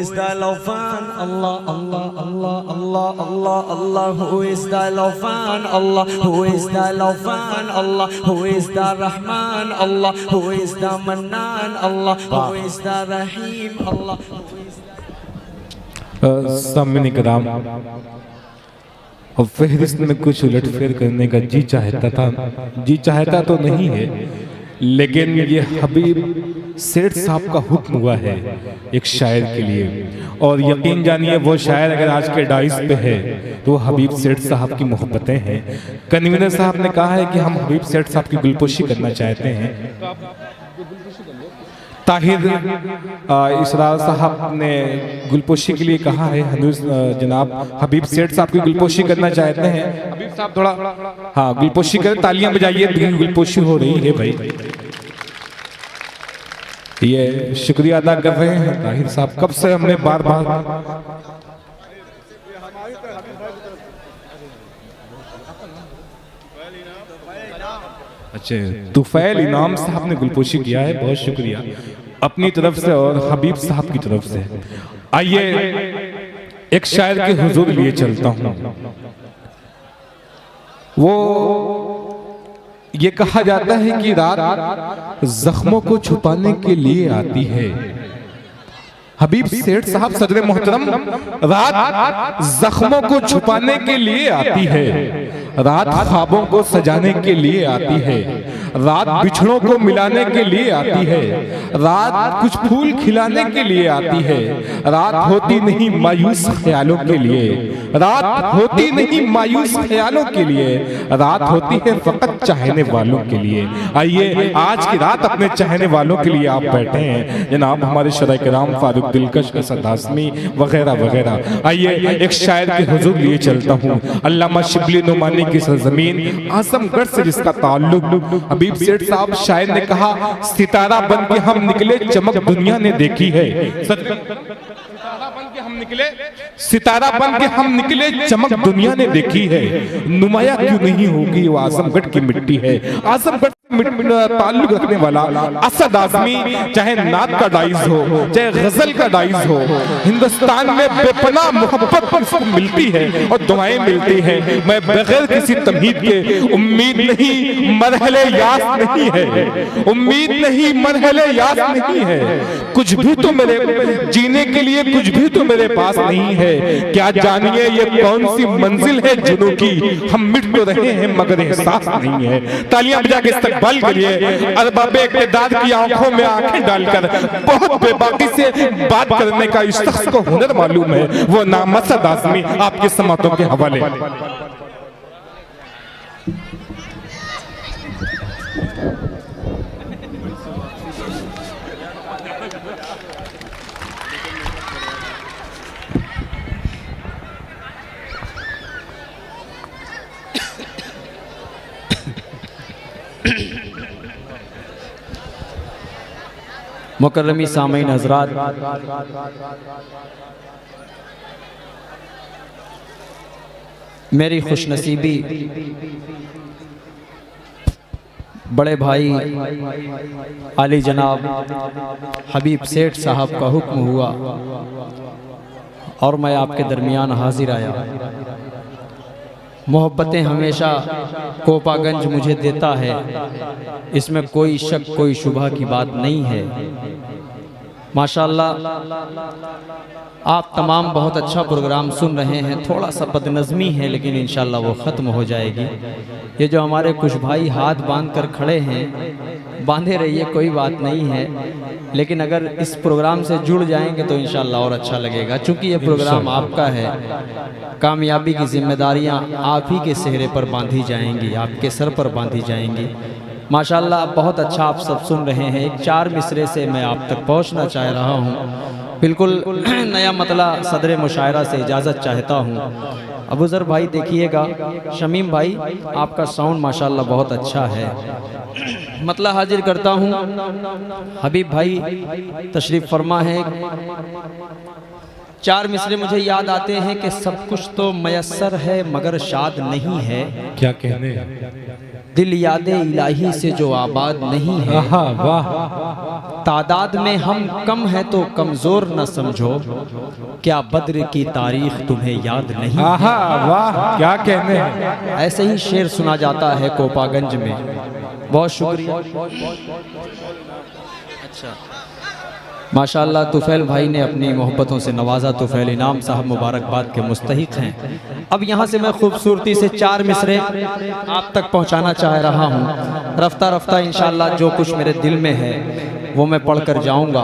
is the Lofan? Allah, Allah, Allah, Allah, Allah, Allah. Who is the Lofan? Allah. Who is the Lofan? Allah. Who is the Rahman? Allah. Who is the Mannan? Allah. Who is the Rahim? Allah. सामने कराम और फहरिस्त में कुछ उलटफेर करने का जी चाहता तो नहीं है, लेकिन ये हबीब सेठ साहब का हुक्म हुआ है एक शायर के लिए। और यकीन जानिए वो शायर अगर आज के डाइस पे है तो वो हबीब सेठ साहब की मोहब्बतें हैं। कन्वीनर साहब ने कहा है कि हम हबीब सेठ साहब की गुलपोशी करना चाहते हैं। ताहिर इसरार साहब ने गुलपोशी के लिए कहा है, जनाब हबीब सेठ साहब की गुलपोशी करना चाहते हैं। हबीब साहब थोड़ा हाँ गुलपोशी करें, तालियां बजाइए, गुलपोशी हो रही है भाई। ये शुक्रिया अदा कर रहे हैं ताहिर साहब, कब से हमने बार बार अच्छा तुफैल इनाम साहब ने गुलपोशी किया है, बहुत शुक्रिया अपनी तरफ से और हबीब साहब की तरफ से। आइए एक शायर के हुजूर लिए चलता हूं। वो ये कहा जाता है कि रात जख्मों को छुपाने के लिए आती है। हबीब सेठ साहब सदर मोहतरम, रात जख्मों को छुपाने के लिए आती है, रात ख्वाबों को सजाने के लिए आती है, रात बिछड़ों को मिलाने के लिए आती है, रात कुछ फूल खिलाने के लिए आती है, रात होती नहीं मायूस ख्यालों के लिए, रात होती नहीं मायूस ख्यालों के लिए, रात होती है फकत चाहने वालों के लिए। आइए आज की रात अपने चाहने वालों के लिए आप बैठे हैं जनाब हमारे शरय कराम फारूक दिलकश असद हाशमी वगैरह वगैरह। आइए एक शायर के हुजूर लिए चलता हूँ। अल्लामा शिबली नुमानी की सरजमीन आजमगढ़ से जिसका ताल्लुक, हबीब सेठ साहब शायर ने कहा सितारा बन के हम निकले चमक दुनिया ने देखी है। सितारा बन के हम निकले चमक दुनिया ने देखी है, नुमाया क्यों नहीं होगी वो आजमगढ़ की मिट्टी है। आजमगढ़ ताल्लुक रखने वाला असद आजमी, चाहे नात का डाइज हो चाहे गजल का डाइज हो, हिंदुस्तान में बेपनाह मोहब्बत उसको मिलती है और दुआएं मिलती हैं। मैं बगैर किसी तमहीद के उम्मीद नहीं मरहले यास नहीं है, उम्मीद नहीं मरहले यास नहीं है, कुछ भी तो मेरे जीने के लिए कुछ भी तो मेरे पास नहीं है। क्या जानिए ये कौन सी मंजिल है जुनू की, हम मिट तो रहे हैं मगर एहसास नहीं है। तालियां बजा के इस्तकबाल करिए अरबाब इक़्तिदार की आंखों में आंखें डालकर बहुत बेबाकी से बात करने का इस शख्स को हुनर मालूम है, वो नाम असद आज़मी आपके समातों के हवाले। मुकर्रमी सामीन हज़रात, मेरी खुशनसीबी बड़े भाई आली जनाब हबीब सेठ साहब का हुक्म हुआ और मैं आपके दरमियान हाजिर आया। मोहब्बतें हमेशा कोपागंज मुझे देता है, इसमें कोई शक कोई शुबह की बात नहीं है। माशाअल्लाह आप तमाम बहुत अच्छा प्रोग्राम सुन रहे हैं, थोड़ा सा बदनज़मी है लेकिन इंशाअल्लाह वो ख़त्म हो जाएगी। ये जो हमारे कुछ भाई हाथ बांध कर खड़े हैं, बांधे रहिए कोई बात नहीं है, लेकिन अगर इस प्रोग्राम से जुड़ जाएंगे तो इंशाअल्लाह और अच्छा लगेगा। चूँकि ये प्रोग्राम आपका है, कामयाबी की जिम्मेदारियां आप ही के चेहरे पर बांधी जाएंगी, आपके सर पर बांधी जाएंगी। माशाअल्लाह बहुत अच्छा आप सब सुन रहे हैं। एक चार मिसरे से मैं आप तक पहुंचना चाह रहा हूं, बिल्कुल नया मतला सदर मुशायरा से इजाज़त चाहता हूं। अबूजर भाई देखिएगा, शमीम भाई आपका साउंड माशाल्लाह बहुत अच्छा है। मतलब हाजिर करता हूँ, हबीब भाई तशरीफ फरमा है। 4 मिसरे मुझे याद आते हैं कि सब कुछ तो मयस्सर है मगर शाद नहीं है। क्या कहने, दिल यादे इलाही से जो आबाद नहीं है। वाह, तादाद में हम कम है तो कमजोर न समझो, क्या बद्र की तारीख तुम्हें याद नहीं। वाह, क्या कहने। ऐसे ही शेर सुना जाता है कोपागंज में। बहुत शुक्रिया। अच्छा, माशाअल्लाह तुफैल भाई ने अपनी मोहब्बतों से नवाजा। तुफैल इनाम साहब मुबारकबाद के मुस्तहिक हैं। अब यहाँ से मैं खूबसूरती से 4 मिसरे आप तक पहुँचाना चाह रहा हूँ। रफ्ता रफ्ता इंशाअल्लाह जो कुछ मेरे दिल में है वो मैं पढ़ कर जाऊँगा।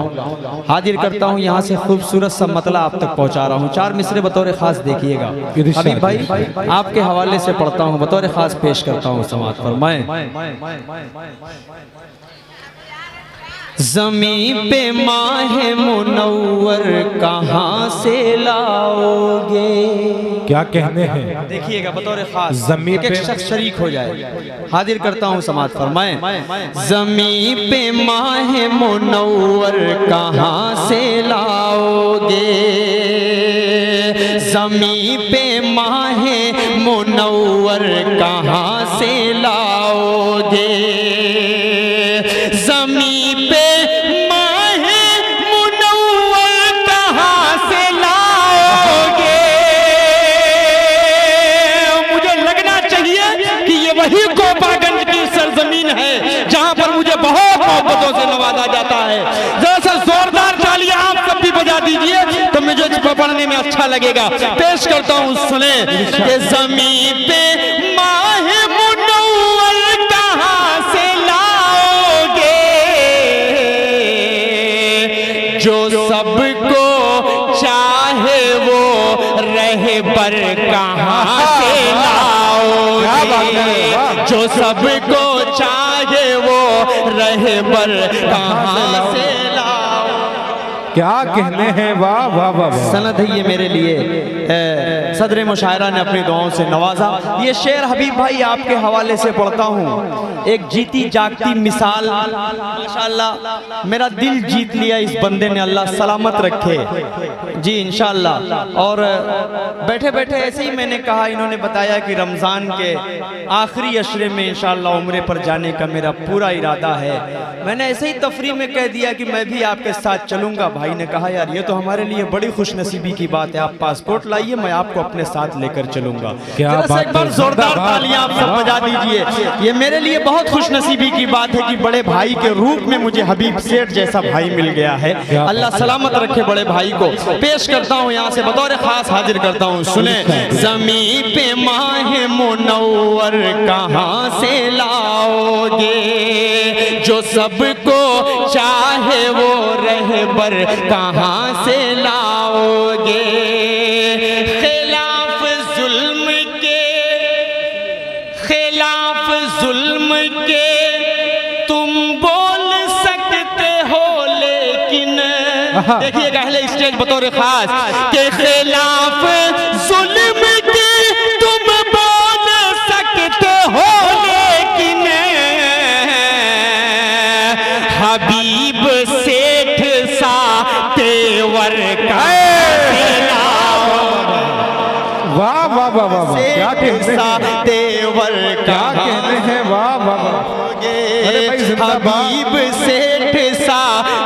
हाजिर करता हूँ यहाँ से खूबसूरत सा मतलब आप तक पहुँचा रहा हूँ। 4 मिसरे बतौर ख़ास देखिएगा। हबीब भाई आपके हवाले से पढ़ता हूँ, बतौर ख़ास पेश करता हूँ समात पर। मैं ज़मीं पे माहे मुनव्वर कहाँ से लाओगे। क्या कहने हैं, देखिएगा बतौर खास, ज़मीं एक शख्स शरीक हो जाए। हाजिर करता हूँ समात फरमाएं। ज़मीं पे माहे मुनव्वर कहाँ से लाओगे, ज़मीं पे माहे मुनव्वर कहाँ से लाओगे, ज़मीं पे वही कोपागंज की सरजमीन है जहां पर मुझे बहुत मोहब्बतों से नवाजा जाता है। जरा जोरदार तालियां आप सब भी बजा दीजिए तो मुझे पढ़ने में अच्छा लगेगा। पेश करता हूं, सुने कि ज़मीं पे माहे मुनव्वर कहां से लाओगे, जो सबको चाहे वो रहबर कहां से लाओगे, जो सबको चाहे वो रहबर कहां से लाओ। क्या कहने हैं, वाह वाह वाह। सनद है ये मेरे लिए। सदर मुशायरा ने अपनी दुआओं से नवाजा। ये शेर हबीब भाई आपके हवाले से पढ़ता हूँ। एक जीती जागती मिसाल, माशाअल्लाह मेरा दिल जीत लिया इस बंदे ने, अल्लाह सलामत रखे जी इंशाअल्लाह। और बैठे बैठे ऐसे ही मैंने कहा, इन्होंने बताया कि रमज़ान के आखिरी अशरे में इंशाअल्लाह उम्रे पर जाने का मेरा पूरा इरादा है। मैंने ऐसे ही तफरीह में कह दिया कि मैं भी आपके साथ चलूँगा। भाई ने कहा यार ये तो हमारे लिए बड़ी खुशनसीबी की बात है, आप पासपोर्ट लाइए, मैं आपको अपने साथ लेकर चलूंगा। एक बार जोरदार तालियां आप सब बजा दीजिए। ये मेरे लिए बहुत खुशनसीबी की बात है कि बड़े भाई के रूप में मुझे हबीब सेठ जैसा भाई मिल गया है। अल्लाह सलामत रखे बड़े भाई को। पेश करता हूँ यहाँ से बतौर खास हाजिर करता हूँ, सुने। ज़मीं पे माहे मुनव्वर कहाँ से लाओगे, जो सबको चाहे वो रहबर कहाँ से लाओगे, खिलाफ जुल्म के तुम बोल सकते हो लेकिन, देखिएगा अहले स्टेज बतौर खास, के खिलाफ जुल्म के तुम बोल सकते हो लेकिन हबीब सेठ सा तेवर का वाह वाह वाह वाह। क्या कहते हैं, तेवर क्या कहते हैं, वाह वाह वाह। हबीब सेठ सा।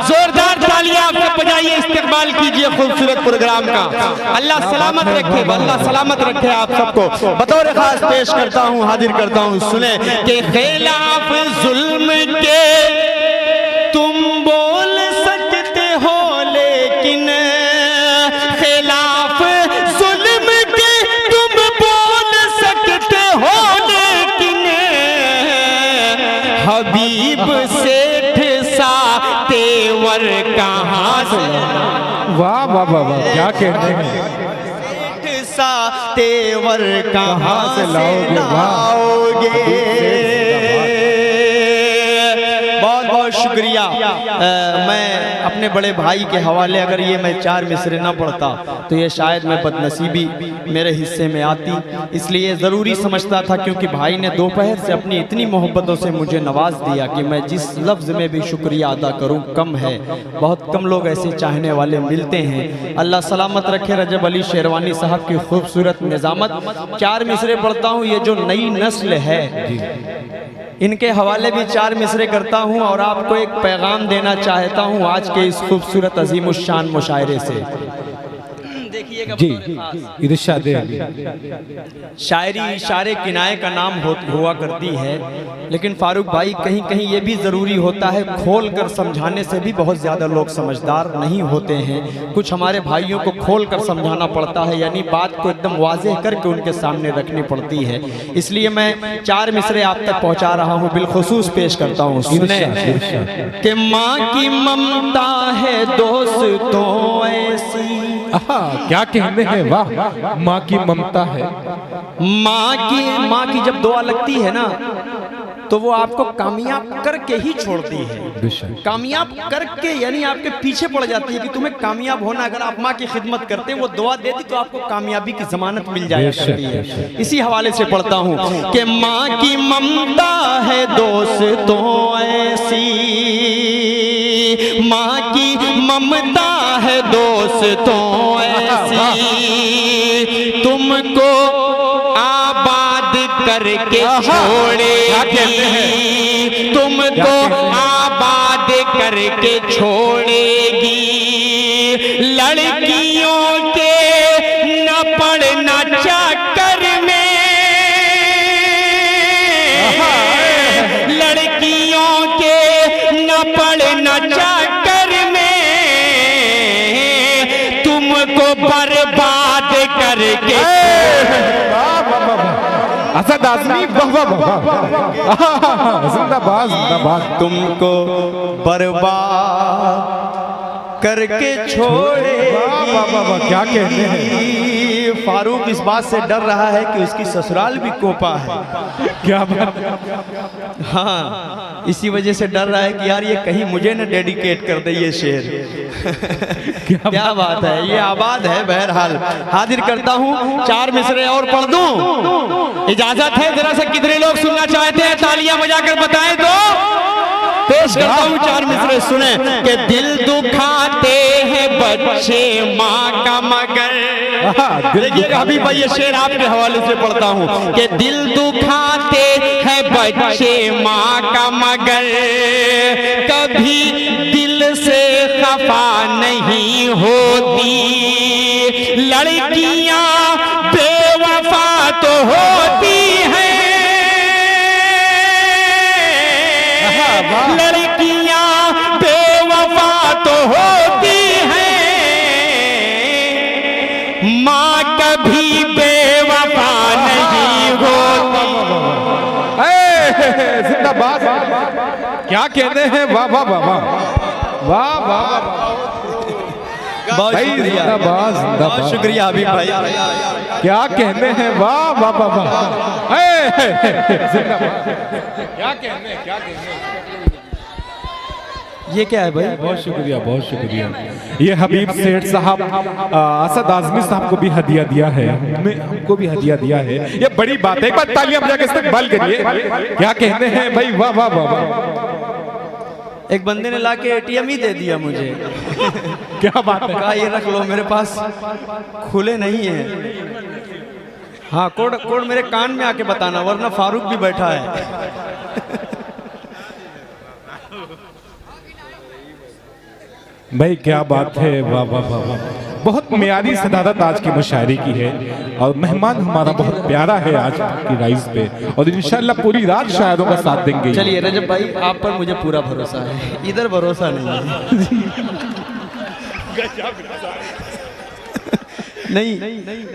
जोरदार तालियां आप सब बजाइए, इस्तेमाल कीजिए खूबसूरत प्रोग्राम का। अल्लाह सलामत रखे, अल्लाह सलामत रखे आप सबको। बतौर खास पेश करता हूँ, हाजिर करता हूँ, सुने कि खिलाफ जुल्म के तुम बोल सकते हो लेकिन खिलाफ जुल्म के तुम बोल सकते हो लेकिन हबीब सेठ सा तेवर कहाँ से। वाह वाह वाह वाह। क्या कहते हैं, सेठ सा तेवर कहाँ से लाओगे। बहुत बहुत शुक्रिया। शुक्रिया। मैं अपने बड़े भाई के हवाले अगर ये मैं 4 मिसरे ना पढ़ता तो ये शायद मैं बदनसीबी मेरे हिस्से में आती, इसलिए ज़रूरी समझता था, क्योंकि भाई ने दोपहर से अपनी इतनी मोहब्बतों से मुझे नवाज दिया कि मैं जिस लफ्ज़ में भी शुक्रिया अदा करूं कम है। बहुत कम लोग ऐसे चाहने वाले मिलते हैं। अल्लाह सलामत रखे रजब अली शेरवानी साहब की खूबसूरत निज़ामत। 4 मिसरे पढ़ता हूँ, ये जो नई नस्ल है इनके हवाले भी 4 मिसरे करता हूँ और आपको एक पैगाम देना चाहता हूँ आज के इस खूबसूरत अजीमुश्शान मुशायरे से। जी इरशाद शायरी इशारे किनाए का नाम हुआ करती है, लेकिन फारूक भाई कहीं कहीं ये भी ज़रूरी होता है, खोल कर समझाने से भी बहुत ज़्यादा लोग समझदार नहीं होते हैं। कुछ हमारे भाइयों को खोल कर समझाना पड़ता है, यानी बात को एकदम वाज़ेह करके उनके सामने रखनी पड़ती है। इसलिए मैं 4 मिसरे आप तक पहुँचा रहा हूँ, बिलखुसूस पेश करता हूँ। सुने कि माँ की ममता है दोस्तों ऐसी, क्या कहने हैं, वाह माँ की ममता है। माँ की जब दुआ लगती है ना तो वो आपको कामयाब करके ही छोड़ती है। कामयाब करके यानी आपके पीछे पड़ जाती है कि तुम्हें कामयाब होना। अगर आप माँ की खिदमत करते वो दुआ देती तो आपको कामयाबी की जमानत मिल जाया करती है। इसी हवाले से पढ़ता हूँ कि माँ की ममता है दोस्तों ऐसी, माँ की ममता है दोस्तों ऐसी, तुमको आबाद करके छोड़ेगी, तुमको आबाद करके छोड़ेगी। लड़कियों के न पड़ना चक्कर में, लड़कियों के न पड़ना चक्कर में, तुमको बर्बाद करके असद आज़मी जिंदाबाद जिंदाबाद, तुमको बर्बाद करके छोड़ेगी। क्या कहते हैं। फारूक इस बात से डर रहा है कि उसकी ससुराल भी कोपा है। क्या बात। हाँ, इसी वजह से डर रहा है कि यार ये कहीं मुझे न डेडिकेट कर दे ये शेर। क्या बात है, ये आबाद है। बहरहाल हाजिर करता हूँ, 4 मिसरे और पढ़ दूं, इजाजत है। जरा से कितने लोग सुनना चाहते हैं तालियां बजाकर बताएं तो पेश करता हूँ 4 मिसरे। सुने कि दिल दुखाते हैं बच्चे माँ का मगर, देखिएगा अभी भाई ये शेर आपके हवाले से पढ़ता हूँ कि दिल दुखाते हैं बच्चे माँ का मगर, कभी दिल से खफा नहीं होती। लड़कियां बेवफा तो होती हैं, लड़कियां बेवफा तो होती हैं, माँ कभी बेवफा नहीं होती। जिंदाबाद, क्या कहते हैं, वाह वाह वाह वाह वाह वाह, बहुत शुक्रिया, बहुत शुक्रिया अभी भाई। क्या कहते हैं, वाह वाह वाह वाह, क्या कहते हैं, क्या कहते हैं। ये क्या है भाई? बहुत शुक्रिया, बहुत शुक्रिया। ये हबीब सेठ साहब असद आज़मी साहब को भी हदिया दिया है, हमको भी हदिया दिया है। ये बड़ी बात है, एक बार तालियां बजा के इस्तकबाल करिए। क्या कहते हैं भाई, वाह वाह वाह वाह। एक बंदे ने लाके एटीएम ही दे दिया मुझे। क्या बात है। कहा ये रख लो, मेरे पास खुले नहीं है। हाँ, कोड मेरे कान में आके बताना, वरना फारूक भी बैठा है। भाई क्या बात है, वाह वाह वाह वाह। बहुत मियारी सदारत आज की मुशायरे की है और मेहमान हमारा बहुत प्यारा है आज की राइज पे, और इंशाल्लाह पूरी रात शायरों का साथ देंगे। चलिए रजब भाई, आप पर मुझे पूरा भरोसा है, इधर भरोसा नहीं है। नहीं,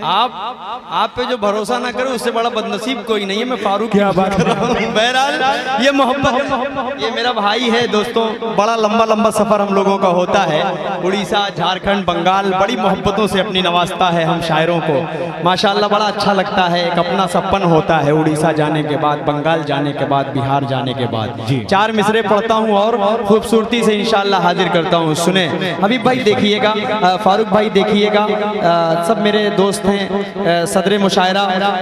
आप पे जो भरोसा ना करे उससे बड़ा बदनसीब कोई नहीं है। मैं फारूक क्या बात कर रहा हूं। बहरहाल ये मोहब्बत, ये मेरा भाई है दोस्तों। बड़ा लंबा लंबा सफर हम लोगों का होता है, उड़ीसा, झारखंड, बंगाल, बड़ी मोहब्बतों से अपनी नवाजता है हम शायरों को। माशाल्लाह बड़ा अच्छा लगता है, एक अपना सपन होता है उड़ीसा जाने के बाद, बंगाल जाने के बाद, बिहार जाने के बाद। 4 मिसरे पढ़ता हूँ और खूबसूरती से इंशाल्लाह हाजिर करता हूँ। सुने हबीब भाई देखिएगा, फारूक भाई देखिएगा, सब मेरे दोस्त हैं। सदर मुशायरा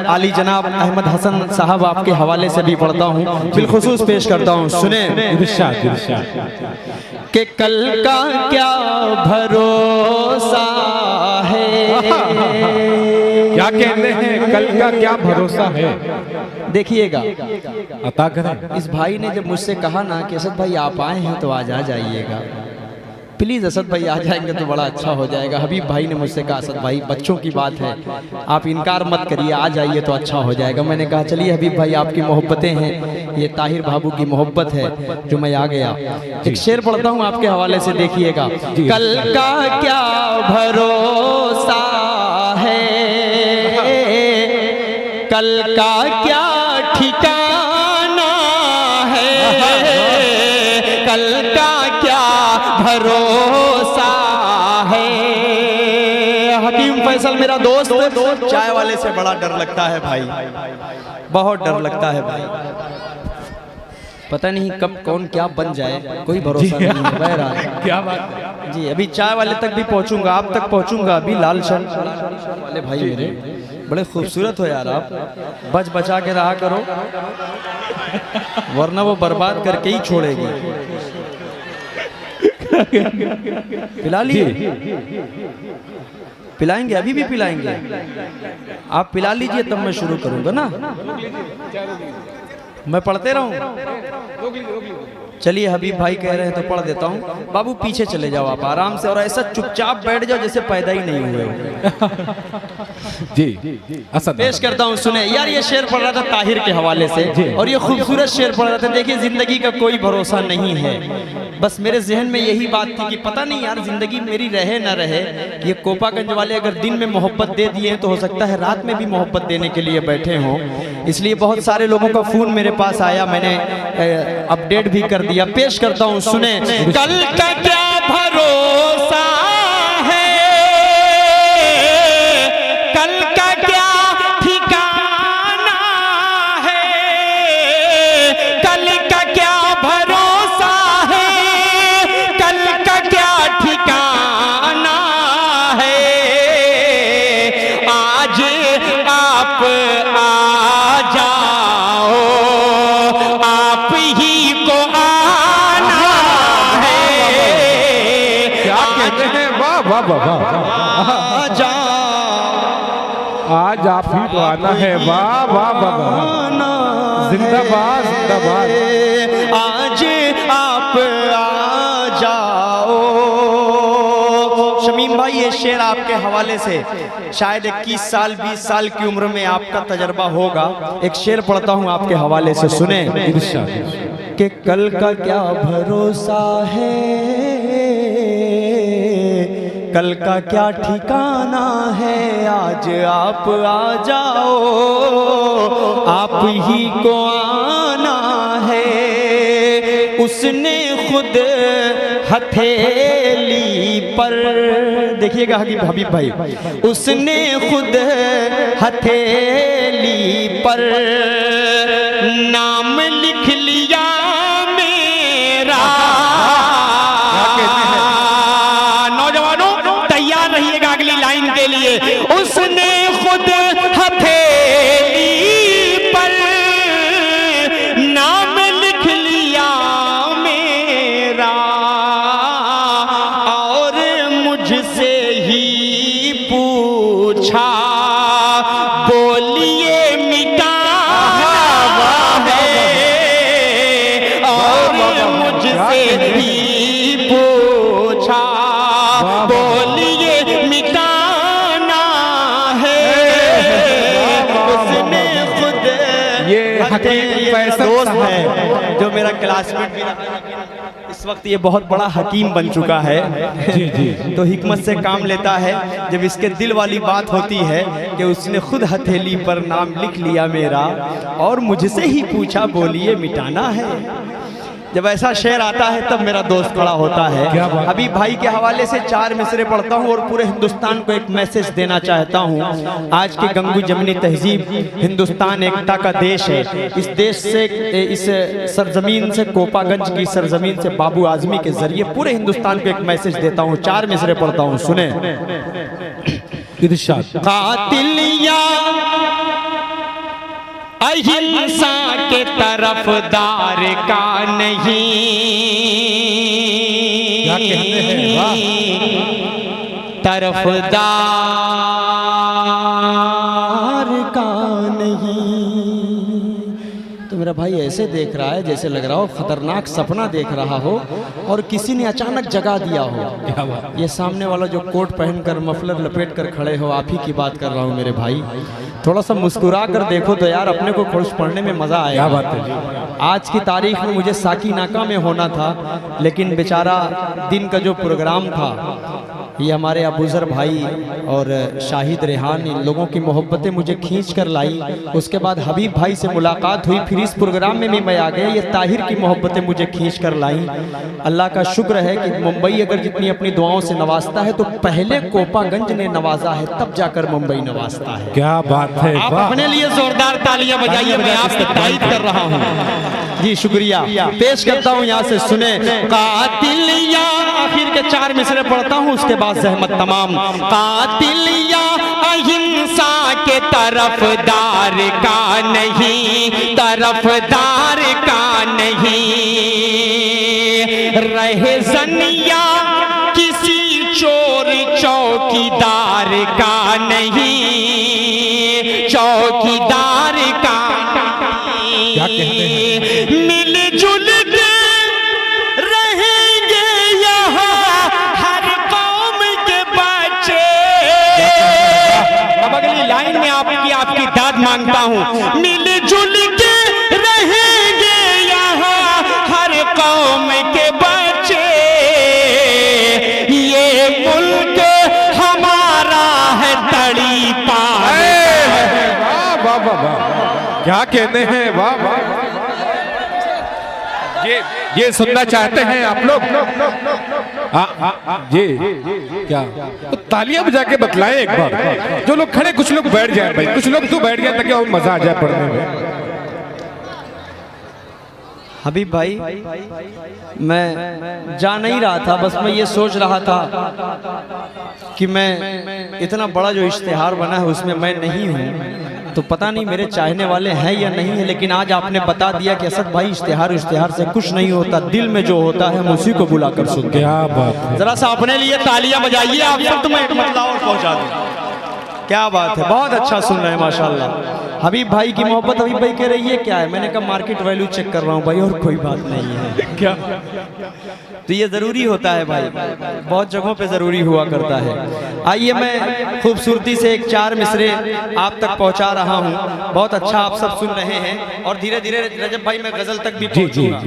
आली जनाब अहमद हसन साहब आपके हवाले से भी पढ़ता हूँ, बिलखुसूस पेश करता हूँ। सुने कि कल का क्या भरोसा है, क्या कहते हैं, कल का क्या भरोसा है। देखिएगा अता करें। इस भाई ने जब मुझसे कहा ना कि असद भाई आप आए हैं तो आज आ जाइएगा, प्लीज़ असद भाई आ जाएंगे तो बड़ा अच्छा हो जाएगा। हबीब भाई ने मुझसे कहा असद भाई बच्चों की बात है, आप इनकार मत करिए, आ जाइए तो अच्छा हो जाएगा। मैंने कहा चलिए हबीब भाई आपकी मोहब्बतें हैं, ये ताहिर बाबू की मोहब्बत है जो मैं आ गया। एक शेर पढ़ता हूँ आपके हवाले से, देखिएगा। कल का क्या भरोसा है, कल का क्या ठिकाना है, कल का क्या भरोसा है। हकीम फैसल मेरा दोस्त, चाय वाले से बड़ा डर लगता है भाई, बहुत डर लगता है भाई। पता नहीं कब कौन क्या बन जाए, कोई भरोसा नहीं है। बहरहाल क्या बात है जी, अभी चाय वाले तक भी पहुंचूंगा, आप तक पहुंचूंगा। अभी लाल शन वाले भाई मेरे बड़े खूबसूरत हो यार, आप बच बचा के रहा करो वरना वो बर्बाद करके ही छोड़ेगी। पिला लिए, पिलाएंगे, अभी भी पिलाएंगे। आप पिला लीजिए तब मैं शुरू करूंगा ना, मैं पढ़ते रहूं। चलिए हबीब भाई कह रहे हैं तो पढ़ देता हूँ। बाबू पीछे चले जाओ आप आराम से, और ऐसा चुपचाप बैठ जाओ जैसे पैदा ही नहीं हुए हो। जी असद पेश करता हूँ, सुने यार। ये शेर पढ़ रहा था ताहिर के हवाले से, और ये खूबसूरत शेर पढ़ रहा था। देखिए जिंदगी का कोई भरोसा नहीं है, बस मेरे जहन में यही बात थी कि पता नहीं यार जिंदगी मेरी रहे ना रहे। ये कोपागंज वाले अगर दिन में मोहब्बत दे दिए तो हो सकता है रात में भी मोहब्बत देने के लिए बैठे हों। इसलिए बहुत सारे लोगों का फोन मेरे पास आया, मैंने अपडेट भी कर दिया। पेश करता हूँ, सुने। कल का क्या भरोसा है, कल का क्या ठिकाना है, कल का क्या भरोसा है, कल का क्या ठिकाना है। आज आप आ जाओ, आप ही को आना है। क्या कहते हैं, वाह वाह वाह वाह, आ जाओ, आज आप ही को आना है। वाह वाह वाह वाह, जिंदाबाद जिंदाबाद। आज आप आ जाओ। शमीम भाई ये शेर आपके हवाले से शायद 21 साल 20 साल की उम्र में आपका तजर्बा होगा। एक शेर पढ़ता हूँ आपके हवाले से, सुने। कि कल का क्या भरोसा है, कल का क्या ठिकाना है। आज आप आ जाओ, आप ही को आना है। उसने खुद हथेली पर, देखिएगा हबीब भाई, उसने खुद हथेली पर नाम लिख लिया मेरा। नौजवानों तैयार रहिएगा अगली लाइन के लिए। उसने खुद हथेली पर नाम लिख लिया मेरा, और मुझसे ही पूछा, बोलिए मिटाना है। और मुझसे ही पूछा, बोलिए मिटाना है। उसने खुद, ये हकीम फैसल दोस्त है जो मेरा क्लासमेट भी रहा, इस वक्त ये बहुत बड़ा हकीम बन चुका है। तो हिकमत से काम लेता है। जब इसके दिल वाली बात होती है कि उसने खुद हथेली पर नाम लिख लिया मेरा और मुझसे ही पूछा बोलिए मिटाना है। जब ऐसा शेर आता है तब मेरा दोस्त खड़ा होता है। हबीब भाई के हवाले से 4 मिसरे पढ़ता हूँ और पूरे हिंदुस्तान को एक मैसेज देना चाहता हूँ। आज की गंगू जमनी तहजीब, हिंदुस्तान एकता का देश है। इस देश से, इस सरजमीन से, कोपागंज की सरजमीन से बाबू आजमी के जरिए पूरे हिंदुस्तान को एक मैसेज देता हूँ। 4 मिसरे पढ़ता हूँ, सुने। कातिलिया अहिंसा के तरफदार का नहीं, तरफदार का नहीं। तो मेरा भाई ऐसे देख रहा है जैसे लग रहा हो खतरनाक सपना देख रहा हो और किसी ने अचानक जगा दिया हो। ये सामने वाला जो कोट पहनकर मफलर लपेट कर खड़े हो, आप ही की बात कर रहा हूँ मेरे भाई। थोड़ा सा मुस्कुरा कर देखो तो यार अपने को कुछ पढ़ने में मजा आएगा। क्या बात है। आज की तारीख में मुझे साकीनाका में होना था, लेकिन बेचारा दिन का जो प्रोग्राम था, ये हमारे अबूजर भाई और शाहिद रेहान, इन लोगों की मोहब्बतें मुझे खींच कर लाई। उसके बाद हबीब भाई से मुलाकात हुई, फिर इस प्रोग्राम में भी मैं आ गया। ये ताहिर की मोहब्बतें मुझे खींच कर लाई। अल्लाह का शुक्र है कि मुंबई अगर जितनी अपनी दुआओं से नवाजता है तो पहले कोपागंज ने नवाजा है, तब जाकर मुंबई नवाजता है। क्या बात है। आप अपने लिए जोरदार तालियां बजाइए, मैं आपसे तारीफ कर रहा हूँ। जी शुक्रिया। पेश करता हूँ यहाँ से, सुने। कातिलिया, आखिर के 4 मिसरे पढ़ता हूँ, उसके बाद जहमत तमाम। कातिलिया अहिंसा के तरफदार का नहीं, तरफदार का नहीं, रहे जनिया किसी चोर चौकीदार का नहीं, चौकीदार का। क्या कहते हैं। मिलजुल के रहेंगे यहाँ हर कौम के बच्चे। अब अगली लाइन में आपकी दाद मांगता हूँ। मिलजुल के रहेंगे यहाँ हर कौम के बच्चे, ये मुल्क हमारा है तड़ी पार। क्या कहते हैं। वाह वाह। ये सुनना चाहते हैं आप लोग। जी क्या तो तालियां बजा के बतलाएं एक बार। जो लोग खड़े, कुछ लोग बैठ जाए भाई, कुछ लोग तो बैठ जाए ताकि और मजा आ जाए पढ़ने में। हबीब भाई, मैं जा नहीं रहा था, बस मैं ये सोच रहा था कि मैं इतना बड़ा जो इश्तिहार बना है उसमें मैं नहीं हूँ, तो पता नहीं मेरे चाहने वाले हैं या नहीं है। लेकिन आज आपने बता दिया कि असद भाई इश्तिहार से कुछ नहीं होता, दिल में जो होता है हम उसी को बुलाकर सुनते हैं। क्या बात है। जरा सा अपने लिए तालियां बजाइए। आप सब तो मैं और पहुंचा दूं। क्या बात है, बहुत अच्छा सुन रहे हैं माशाल्लाह। हबीब भाई की मोहब्बत, हबीब भाई कह रही है क्या है, मैंने कहा मार्केट वैल्यू चेक कर रहा हूँ भाई, और कोई बात नहीं है। क्या तो ये जरूरी होता है भाई, बहुत जगहों पे जरूरी हुआ करता है। आइए मैं खूबसूरती से एक 4 मिसरे आप तक पहुंचा रहा हूँ। बहुत अच्छा आप सब सुन रहे हैं और धीरे धीरे रजब भाई मैं गजल तक भी पहुंचूंगा।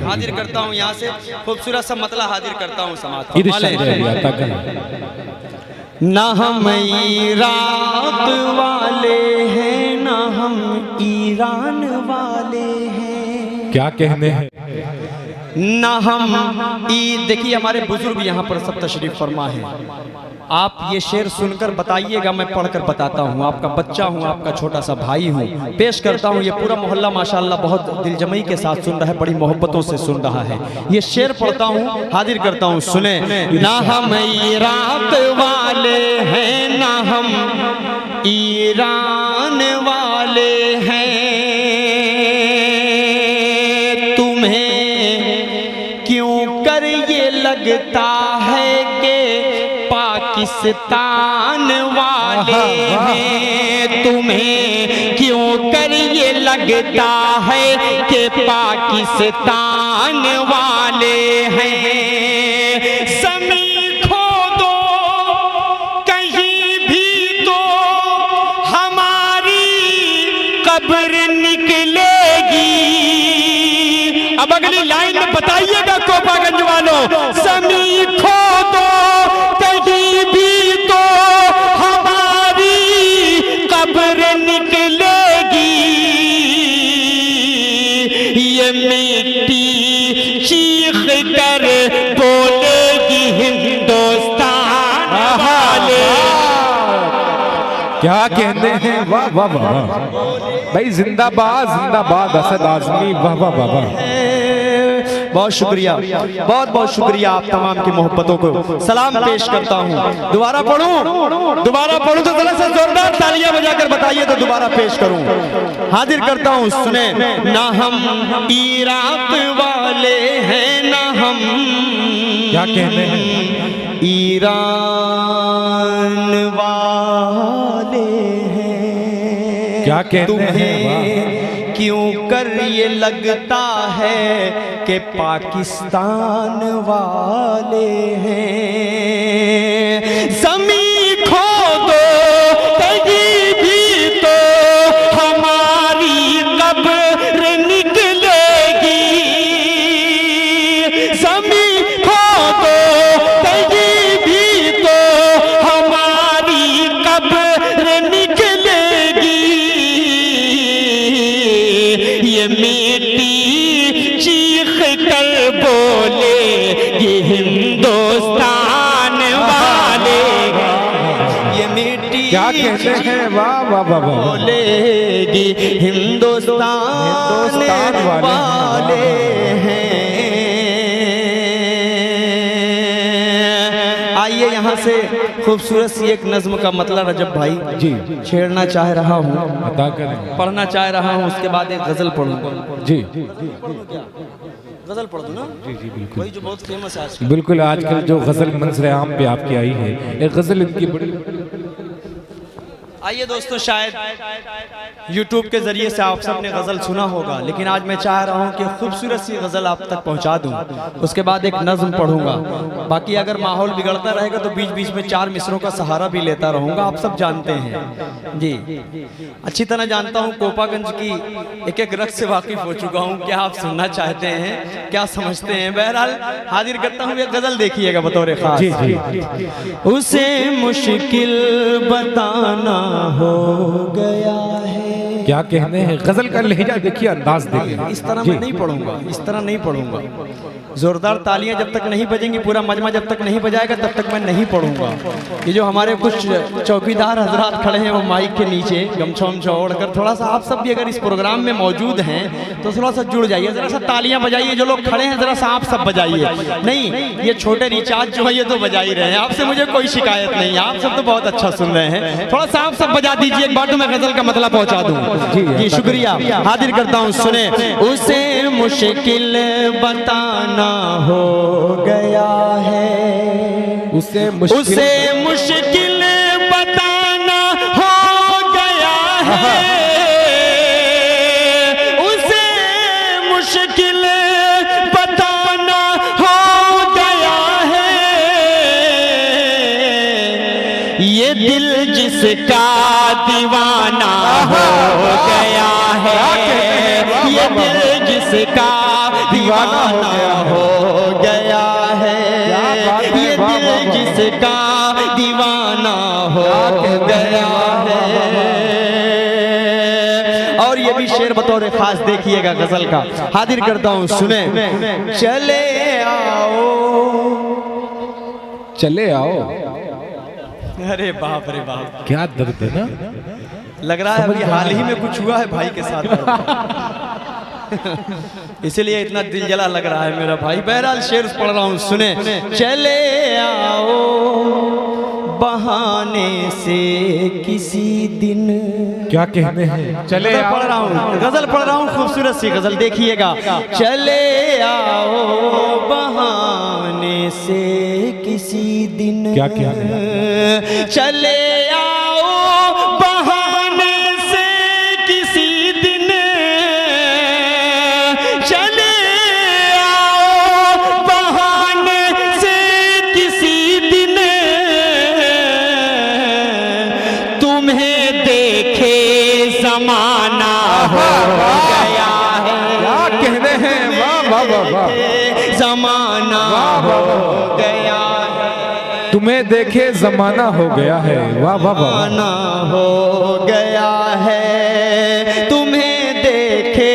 हाजिर करता हूँ यहाँ से खूबसूरत सा मतला हाजिर करता हूँ समाज। ना हम इराक वाले हैं, ना हम ईरान वाले हैं। क्या कहने हैं। ना हम देखिए हमारे बुजुर्ग यहाँ पर सब तशरीफ फरमा है। आप ये शेर सुनकर बताइएगा, मैं पढ़कर बताता हूँ। आपका बच्चा हूँ, आपका छोटा सा भाई हूँ। पेश करता हूँ। ये पूरा मोहल्ला माशाल्लाह बहुत दिलजमई के साथ सुन रहा है, बड़ी मोहब्बतों से सुन रहा है। ये शेर पढ़ता हूँ, हाजिर करता हूँ, सुने। ना हम इराक वाले हैं, ना हम ईरान वाले हैं, तुम्हें क्यों कर ये लगता है कि पाकिस्तान वाले हैं, तुम्हें क्यों कर ये लगता है कि पाकिस्तान वाले हैं। ज़मीन खोदो कहीं भी तो हमारी कब्र निकलेगी। अब अगली लाइन में बताइएगा कोपागंज क्या कहते हैं, वाह वाह वाह वाह भाई, जिंदाबाद असद आजमी, वाह वाह वाह वाह। बहुत शुक्रिया, बहुत बहुत शुक्रिया आप तमाम की मोहब्बतों को सलाम पेश करता हूँ। दोबारा पढ़ूं तो जरा से जोरदार तालियां बजाकर बताइए तो दोबारा पेश करूं। हाजिर करता हूँ, सुने। ना हम इराक वाले हैं, ना हम क्या कहते हैं, ईरान वाले हैं। क्या कहते हैं, तुम्हें क्यों कर ये लगता है कि पाकिस्तान वाले हैं। ज़मीं खो दो कहीं भी तो हमारी कब्र निकलेगी। ज़मीं खो दो कहीं भी तो हमारी कब्र निकलेगी। ये मिट्टी चीख कर बोले ये हिंदुस्तान वाले। ये मिट्टी क्या कहते हैं, वाह वाह वाह वाह, बोलेगी हिंदुस्तान वाले हैं। आइए यहाँ से खूबसूरत सी एक नज्म का मतलब रजब भाई जी छेड़ना चाह रहा हूँ, अदा करें। पढ़ना चाह रहा हूँ, उसके बाद एक गजल पढ़ूंगा। जी गजल पढ़ दूं ना? जी जी बिल्कुल, वही जो बहुत फेमस है आजकल। बिल्कुल। आजकल जो गजल मंजर आम पे आपकी आई है, एक गजल इनकी बड़ी, आइए दोस्तों, शायद YouTube के जरिए से आप सबने गजल सुना होगा, लेकिन आज मैं चाह रहा हूं कि खूबसूरत सी गजल आप तक पहुंचा दूं। उसके बाद एक नज्म पढ़ूंगा। बाकी अगर माहौल बिगड़ता रहेगा तो बीच बीच में 4 मिसरों का सहारा भी लेता रहूंगा, आप सब जानते हैं जी। अच्छी तरह जानता हूं, कोपागंज की एक एक रक्त से वाकिफ हो चुका हूं। क्या आप सुनना चाहते हैं, क्या समझते हैं? बहरहाल हाजिर करता हूं, एक गजल देखिएगा बतौर खास। जी जी। उसे मुश्किल बताना हो गया है। क्या कहते हैं, गजल का लहजा देखिए, अंदाज देखिए। इस तरह मैं नहीं पढ़ूंगा, इस तरह नहीं पढ़ूंगा। जोरदार तालियां जब तक नहीं बजेंगी, पूरा मजमा जब तक नहीं बजाएगा, तब तक मैं नहीं पढ़ूंगा। ये जो हमारे कुछ चौकीदार हजरात खड़े हैं वो माइक के नीचे गमछा वमछा ओढ़कर, थोड़ा सा आप सब भी अगर इस प्रोग्राम में मौजूद हैं तो थोड़ा सा जुड़ जाइए, जरा सा तालियां बजाइए। जो लोग खड़े हैं जरा सा आप सब बजाइए। नहीं, ये छोटे रिचार्ज जो है ये तो बजा ही रहे हैं, आपसे मुझे कोई शिकायत नहीं है, आप सब तो बहुत अच्छा सुन रहे हैं। थोड़ा सा आप सब बजा दीजिए एक बार तो मैं गजल का मतलब पहुंचा दूं। जी शुक्रिया, हाजिर करता हूं, सुने। उसे मुश्किल बताना हो गया है, उसे मुश्किल बताना हो गया है, उसे मुश्किल बताना हो गया है। ये दिल जिसका दीवाना हो गया है, ये दिल जिसका दीवाना हो गया है, ये दिल जिसका दीवाना हो गया है। और ये भी शेर बतौर खास देखिएगा गजल का, हाजिर करता हूँ, सुने। चले आओ, चले आओ। अरे बाप रे बाप, क्या दर्द है ना, लग रहा है अभी हाल ही में कुछ हुआ है भाई के साथ इसलिए इतना दिल जला लग रहा है मेरा भाई। बहरहाल शेर पढ़ रहा हूँ, सुने। चले आओ बहाने से किसी दिन। क्या कहते हैं, चले गजल पढ़ रहा हूँ, गजल पढ़ रहा हूँ, खूबसूरत सी गजल देखिएगा। चले आओ बहाने से किसी दिन। क्या कहते हैं, चले आओ बहाने से किसी दिन, चले आओ बहाने से किसी दिन, तुम्हें देखे जमाना हो गया है। क्या कहते हैं, वाह वाह वाह वाह, जमाना हो गया है, तुम्हें देखे जमाना हो गया है, वाह वाह वाह, जमाना हो गया है, तुम्हें देखे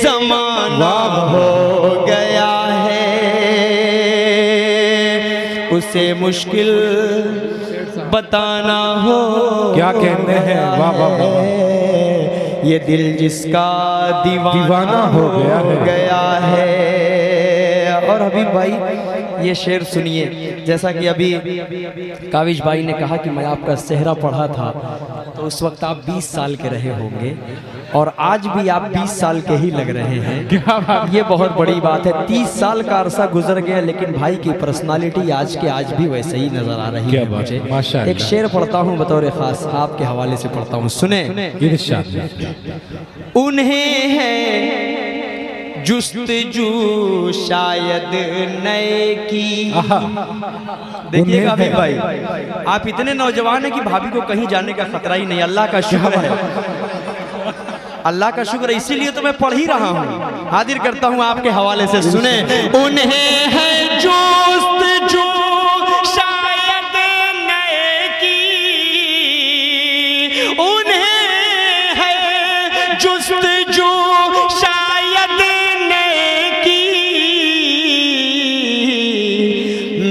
जमाना हो गया है। उसे मुश्किल बताना हो क्या कहते हैं, वाह वाह वाह। ये दिल जिसका दीवाना हो गया है। और हबीब भाई ये शेर सुनिए, जैसा कि अभी काविश भाई ने कहा कि मैं आपका सेहरा पढ़ा था, तो उस वक्त आप 20 साल के रहे होंगे और आज भी आप 20 साल के ही लग रहे हैं। क्या बात। ये बहुत बड़ी बात है। 30 साल का अरसा गुजर गया लेकिन भाई की पर्सनालिटी आज के आज भी वैसे ही नजर आ रही है मुझे। माशाअल्लाह। एक शेर पढ़ता हूँ बतौर खास, आपके हवाले से पढ़ता हूँ, सुने। इरशाद। उन्हें है जुस्तजू शायद नए की। देखिएगा अभी भाई, आप इतने नौजवान हैं कि भाभी को कहीं जाने का खतरा ही नहीं। अल्लाह का शुक्र है, अल्लाह का शुक्र है, इसीलिए तो मैं पढ़ ही रहा हूँ, हाजिर करता हूँ आपके हवाले से, सुने। उन्हें है जुस्तजू शायद नए की, उन्हें है जुस्तजू शायद नए की,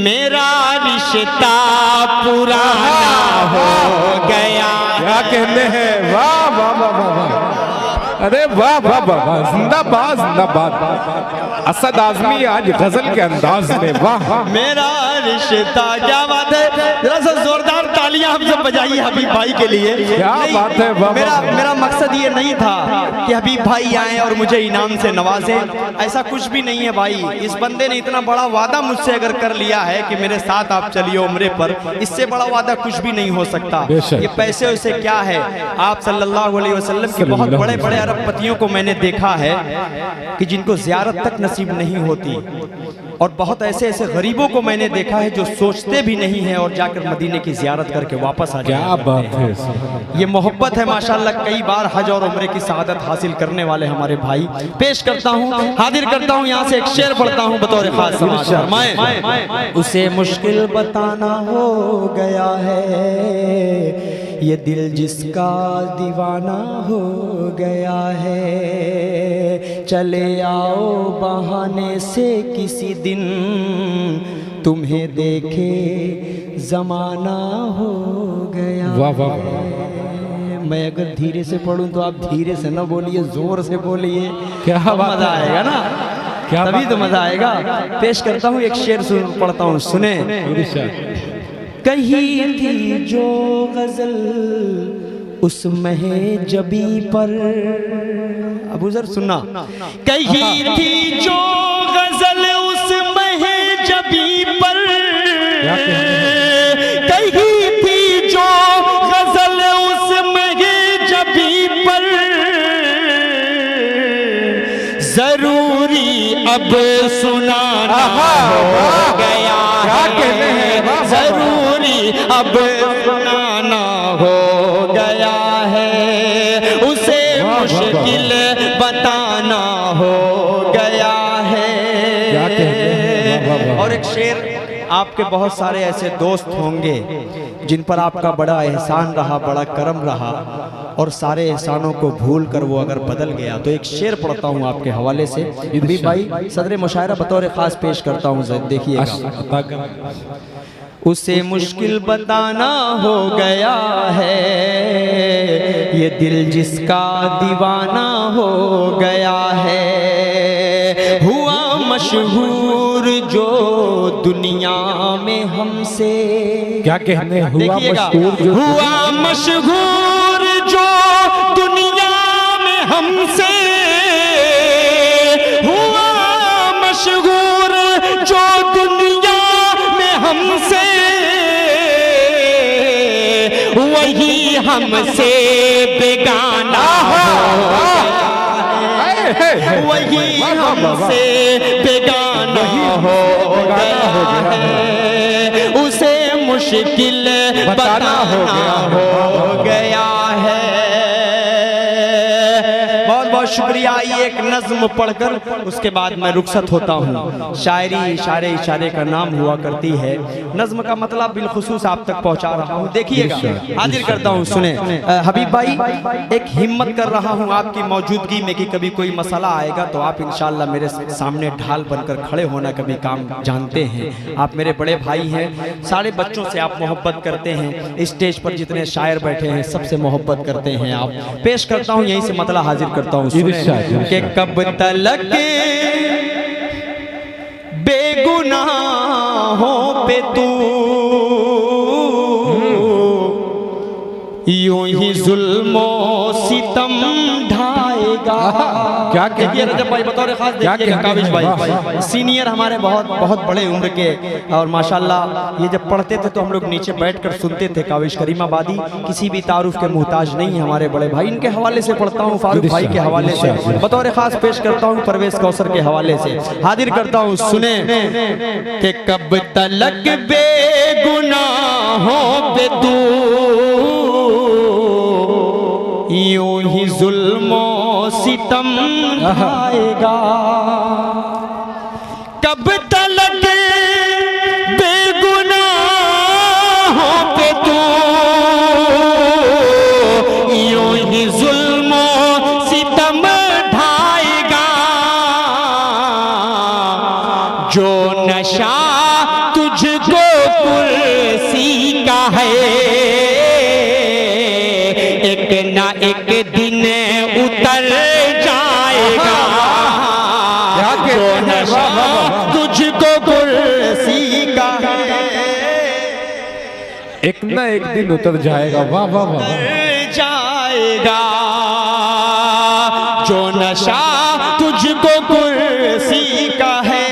मेरा रिश्ता पुराना हो गया। क्या कहते हैं, वाह वाह वाह वाह वाह। अरे वाह वाह वाह वाह, जिंदाबाद जिंदाबाद। असद आजमी आज गजल के अंदाज में, वाह। मेरा रिश्ता, क्या बात है, जरा सा जोरदार तालियां हम सब बजाइए हबीब भाई के लिए। क्या बात है, वाह, मेरा वाह। मेरा मकसद ये नहीं था कि हबीब भाई आए और मुझे इनाम से नवाजे, ऐसा कुछ भी नहीं है भाई। इस बंदे ने इतना बड़ा वादा मुझसे अगर कर लिया है कि मेरे साथ आप चलिए उम्रे पर, इससे बड़ा वादा कुछ भी नहीं हो सकता। ये पैसे वैसे क्या है, आप सल्लल्लाहु अलैहि वसल्लम के बहुत बड़े बड़े अरबपतियों को मैंने देखा है कि जिनको ज़ियारत तक नसीब नहीं होती, और बहुत ऐसे ऐसे गरीबों को मैंने देखा है जो सोचते भी नहीं है और जाकर मदीने की ज़ियारत करके वापस आ जाते हैं। क्या बात है। ये मोहब्बत है माशाल्लाह। कई बार हज और उम्रे की शहादत हासिल करने वाले हमारे भाई। पेश करता हूँ, हाजिर करता हूँ, यहाँ से एक शेर पढ़ता हूँ बतौर खास। फरमाएं। उसे मुश्किल बताना हो गया है, ये दिल जिसका दीवाना हो गया है, चले आओ बहाने से किसी दिन, तुम्हें देखे जमाना हो गया। वाह वाह। मैं अगर धीरे से पढ़ूं तो आप धीरे से न बोलिए, जोर से बोलिए, क्या मजा आएगा ना, क्या तभी तो मजा आएगा। पेश करता हूँ एक शेर पढ़ता हूँ, सुने। कही थी जो गजल उस महे जबी पर, अबू जर सुनना। कही थी जो गजल उस महे जबी पर, कही थी जो गजल उस महे जबी पर, जरूरी अब सुनाना हो गया है, जरूरी अब सुनाना हो गया है, उसे मुश्किल बताना हो गया है। और एक शेर, आपके बहुत सारे ऐसे दोस्त होंगे जिन पर आपका बड़ा एहसान रहा, बड़ा करम रहा, और सारे एहसानों को भूल कर वो अगर बदल गया, तो एक शेर पढ़ता हूँ आपके हवाले से। भी भाई सदर मुशायरा बतौर खास पेश करता हूँ, देखिएगा। उसे मुश्किल बताना हो गया है, ये दिल जिसका दीवाना हो गया है, हुआ मशहूर जो दुनिया में हमसे। क्या कहने, हुआ मशहूर जो, हुआ मशहूर जो दुनिया में हमसे, हुआ मशहूर जो दुनिया में हमसे, वही हमसे बेगाना हो गया, वही हमसे बेगाना हो गया है, उसे मुश्किल बताना हो गया है। बहुत बहुत शुक्रिया। ये एक नज्म पढ़कर उसके बाद मैं रुखसत होता हूँ। शायरी इशारे इशारे का नाम हुआ करती है, नज्म का मतलब बिलखुसूस आप तक पहुँचा रहा हूँ। देखिएगा, हाजिर करता हूँ, सुने हबीब भाई। एक हिम्मत कर रहा हूँ आपकी मौजूदगी में कि कभी कोई मसला आएगा तो आप इंशाअल्लाह मेरे सामने ढाल बनकर खड़े होना कभी काम जानते हैं। आप मेरे बड़े भाई हैं, सारे बच्चों से आप मोहब्बत करते हैं। स्टेज पर जितने शायर बैठे हैं सबसे मोहब्बत करते हैं आप। पेश करता हूँ, यहीं से मतला हाजिर करता हूँ कि कब तलक बेगुनाहों पे तू यूं ही जुल्मो सितम ढाएगा। क्या कहिए रजब भाई बतौर खास देखिए, काविश भाई सीनियर हमारे बहुत बड़े उम्र के, और माशाल्लाह ये जब पढ़ते थे तो हम लोग नीचे बैठकर सुनते थे। काविश करीमाबादी किसी भी तारुफ के मुहताज नहीं है, हमारे बड़े भाई। इनके हवाले से पढ़ता हूँ, फारूक भाई के हवाले से बतौर खास पेश करता हूँ, परवेज कौसर के हवाले से हाजिर करता हूँ। सुने कि कब तलक बेगुनाहों पे तू यूं ही जुल्मो सितम ढाएगा। कब तलक बेगुनाहों पे तू यूं ही जुल्मो सितम ढाएगा। जो नशा तुझको कुर्सी का है एक ना एक दिन उतर जाएगा। जो नशा तुझको कुर्सी का है एक ना एक दिन उतर जाएगा। वाह वाह वाह, जाएगा। जो नशा तुझको कुर्सी का है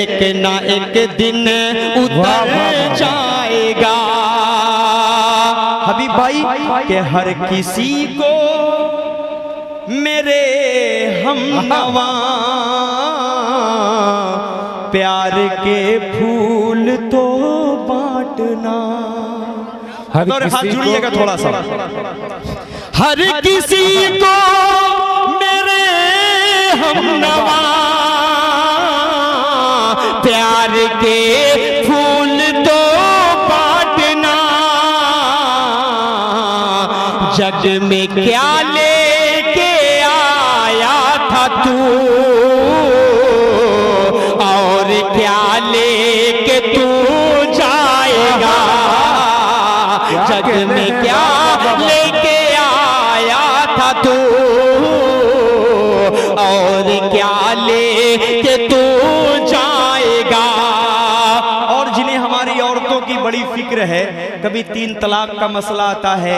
एक ना एक दिन उतर जाएगा। हबीब भाई के हर किसी को मेरे हमनवा प्यार के फूल तो बांटना। और हाथ जुड़िएगा थोड़ा सा। हर किसी को मेरे हमनवा प्यार के फूल तो बांटना। जग में क्या लेके आया था तू और क्या लेके तू जाएगा। जग में क्या लेके आया था तू और क्या लेके तू जाएगा। और जिन्हें हमारी औरतों की बड़ी फिक्र है, कभी 3 तलाक का मसला आता है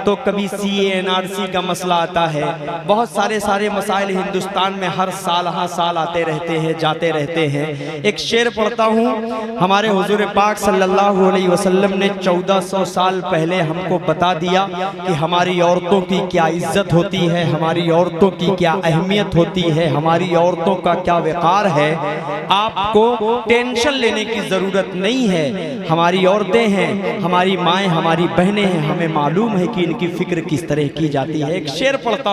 तो कभी CA NRC का मसला आता है। बहुत सारे मसाइल हिंदुस्तान में हर साल आते रहते हैं, जाते रहते हैं। एक शेर पढ़ता हूँ, हमारे हुजूर पाक सल्लल्लाहु अलैहि वसल्लम ने 1400 साल पहले हमको बता दिया कि हमारी औरतों की क्या इज्जत होती है, हमारी औरतों की क्या अहमियत होती है, हमारी औरतों का क्या वक़ार है। आपको टेंशन लेने की ज़रूरत नहीं है। हमारी औरतें हैं, हमारी माएँ, हमारी बहनें हैं, हमें मालूम है कि इनकी फिक्र किस तरह की जाती है। एक शेर पढ़ता